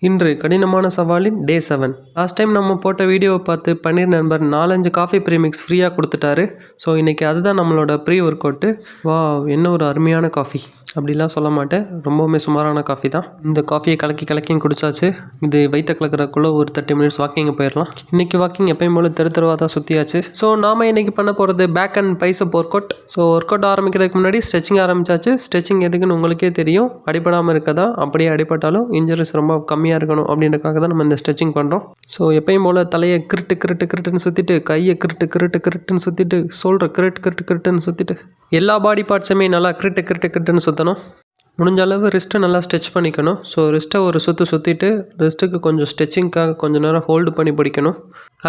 இன்று கடினமான சவாலின் டே 7. Last time நம்ம போட்ட வீடியோவை பார்த்து பன்னீர் நண்பர் 4-5 காஃபி ப்ரீமிக்ஸ் ஃப்ரீயாக கொடுத்துட்டாரு. ஸோ இன்றைக்கி அதுதான் நம்மளோட ப்ரீ ஒர்க் அவுட்டு. என்ன ஒரு அருமையான காஃபி அப்படிலாம் சொல்ல மாட்டேன், ரொம்பவுமே சுமாரான காஃபி தான். இந்த காஃபியை கலக்கியும் குடிச்சாச்சு. இது வயிற்ற கலக்கிறக்குள்ளே ஒரு 30 மினிட்ஸ் வாக்கிங் போயிடலாம். இன்றைக்கி வாக்கிங் எப்பயும் போல தெருவாக தான் சுற்றியாச்சு. ஸோ நாம் இன்றைக்கி பண்ண போகிறது back and bicep work out. So work out ஆரம்பிக்கிறதுக்கு முன்னாடி ஸ்ட்ரெச்சிங் ஆரம்பிச்சாச்சு. ஸ்ட்ரெச்சிங் எதுக்குன்னு உங்களுக்கே தெரியும், அடிபடாமல் இருக்கதா. அப்படியே அடிபட்டாலும் இன்ஜுரிஸ் ரொம்ப கம்மியாக இருக்கணும் அப்படின்றக்காக தான் நம்ம இந்த ஸ்ட்ரெச்சிங் பண்ணுறோம். ஸோ எப்பயும் போல் தலையை கிருட்டுன்னு சுற்றிட்டு, கையை கிருட்டுன்னு சுற்றிட்டு, ஷோல்டரை கிருட்டுன்னு சுற்றிட்டு, எல்லா பாடி பார்ட்ஸுமே நல்லா கிருட்டுன்னு சுற்றணும். முடிஞ்ச அளவு ரிஸ்ட்டை நல்லா ஸ்ட்ரெச் பண்ணிக்கணும். ஸோ ரிஸ்ட்டை ஒரு சுற்றிட்டு ரிஸ்ட்டுக்கு கொஞ்சம் ஸ்ட்ரெச்சிங்காக கொஞ்சம் நேரம் ஹோல்டு பண்ணி பிடிக்கணும்.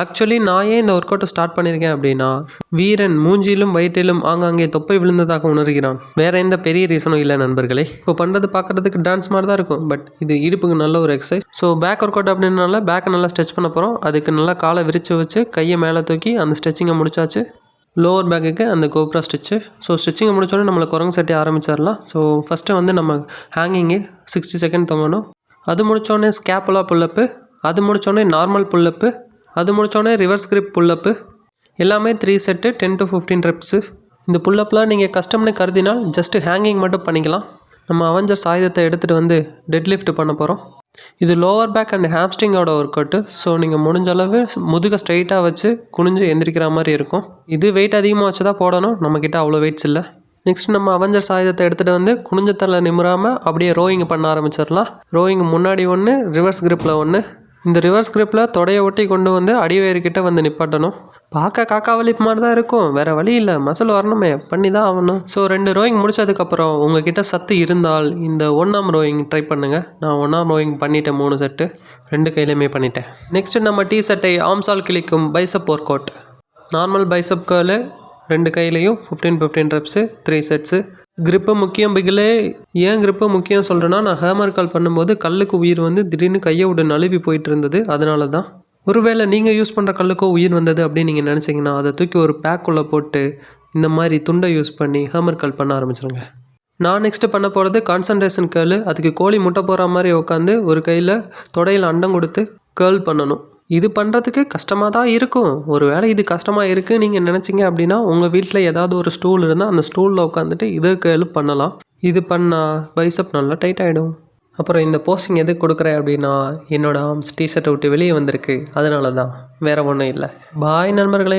ஆக்சுவலி நான் ஏன் இந்த ஒர்க் அவுட்டை ஸ்டார்ட் பண்ணியிருக்கேன் அப்படின்னா, வீரன் மூஞ்சிலும் வயிற்றிலும் ஆங்காங்கே தொப்பை விழுந்ததாக உணர்கிறான். வேறு எந்த பெரிய ரீசனும் இல்லை நண்பர்களே. இப்போ பண்ணுறது பார்க்குறதுக்கு டான்ஸ் மாதிரி தான் இருக்கும், பட் இது இடுப்புக்கு நல்ல ஒரு exercise. So back work out அப்படின்னால பேக்கை நல்லா ஸ்ட்ரெச் பண்ண போகிறோம். அதுக்கு நல்லா காலை விரித்து வச்சு கையை மேலே தூக்கி அந்த ஸ்ட்ரெச்சிங்கை முடிச்சாச்சு. லோவர் பேக்குக்கு அந்த கோப்ரா ஸ்டிச்சு. ஸோ ஸ்டிச்சிங்கை முடிச்சோடனே நம்மளை குரங்கு சட்டி ஆரம்பிச்சிடலாம். ஸோ ஃபஸ்ட்டு வந்து நம்ம ஹேங்கிங்கு 60 செகண்ட் தொங்கணும். அது முடித்தோடனே ஸ்கேப்புலா புல்லப்பு, அது முடித்தோடனே நார்மல் புல்லப்பு, அது முடித்தோடனே ரிவர்ஸ் கிரிப் புல்லப்பு. எல்லாமே 3 செட்டு 10 to 15 ரெப்ஸு. இந்த புல்லப்லாம் நீங்கள் கஷ்டம்னு கருதினால் ஜஸ்ட்டு ஹேங்கிங் மட்டும் பண்ணிக்கலாம். நம்ம அவெஞ்சர்ஸ் ஆயுதத்தை எடுத்துகிட்டு வந்து டெட் லிஃப்ட் பண்ண போகிறோம். இது லோவர் பேக் அண்ட் ஹாம்ஸ்ட்ரிங்கோட ஒர்க் அவுட்டு. ஸோ நீங்கள் முடிஞ்ச அளவு முதுகை ஸ்ட்ரைட்டாக வச்சு குனிஞ்சு எந்திரிக்கிற மாதிரி இருக்கும். இது வெயிட் அதிகமாக வச்சு தான் போடணும், நம்மக்கிட்ட அவ்வளோ வெயிட்ஸ் இல்லை. நெக்ஸ்ட் நம்ம அவெஞ்சர்ஸ் ஆயுதத்தை எடுத்துகிட்டு வந்து குனிஞ்ச தலை நிமிராமல் அப்படியே ரோயிங் பண்ண ஆரம்பிச்சிடலாம். ரோயிங் முன்னாடி ஒன்று, ரிவர்ஸ் கிரிப்பில் ஒன்று. இந்த ரிவர்ஸ் கிரிப்பில் தொடையை ஒட்டி கொண்டு வந்து அடிவயிறுக்கிட்ட வந்து நிப்பாட்டணும். பார்க்க காக்கா வலிப்பு மாதிரி தான் இருக்கும், வேறு வழி இல்லை, மசில் வரணுமே, பண்ணி தான் ஆகணும். ஸோ 2 ரோயிங் முடிச்சதுக்கப்புறம் உங்ககிட்ட சத்து இருந்தால் இந்த 1 arm ரோயிங் ட்ரை பண்ணுங்கள். நான் 1 arm ரோயிங் பண்ணிட்டேன், 3 செட்டு 2 கையிலையுமே பண்ணிட்டேன். நெக்ஸ்ட்டு நம்ம டீ சட்டை ஆம்சால் கிளிக்கும் bicep work out. Normal bicep curl 2 கையிலையும் 15 ரெப்ஸு 3 செட்ஸு. கிரிப்பு முக்கியம் பிகிலே. ஏன் கிரிப்பு முக்கியம் சொல்கிறேன்னா, நான் ஹேமர் கால் பண்ணும்போது கல்லுக்கு உயிர் வந்து திடீர்னு கையை விட்டு நழுவி போயிட்டு இருந்தது, அதனால தான். ஒருவேளை நீங்கள் யூஸ் பண்ணுற கல்லுக்கோ உயிர் வந்தது அப்படின்னு நீங்கள் நினச்சிங்கன்னா அதை தூக்கி ஒரு பேக்குள்ளே போட்டு இந்த மாதிரி துண்டை யூஸ் பண்ணி ஹேமர் கால் பண்ண ஆரம்பிச்சிருங்க. நான் நெக்ஸ்ட்டு பண்ண போகிறது கான்சன்ட்ரேஷன் கேர்ளு. அதுக்கு கோழி முட்டை போகிற மாதிரி உட்காந்து ஒரு கையில் தொடையில் அண்டம் கொடுத்து கேர்ள் பண்ணணும். இது பண்ணுறதுக்கு கஷ்டமாக தான் இருக்கும். ஒரு வேளை இது கஷ்டமாக இருக்குது நீங்கள் நினச்சிங்க அப்படின்னா, உங்கள் வீட்டில் ஏதாவது ஒரு ஸ்டூல் இருந்தால் அந்த ஸ்டூலில் உட்காந்துட்டு இதை கேர்ள் பண்ணலாம். இது பண்ணால் பைசப் நல்லா டைட் ஆகிடும். அப்புறம் இந்த போஸ்டிங் எதுக்கு கொடுக்குறேன் அப்படின்னா, என்னோடய ஆர்ம்ஸ் டிஷர்ட்டை விட்டு வெளியே வந்திருக்கு, அதனால தான், வேறு ஒன்றும் இல்லை. பாய் நண்பர்களே.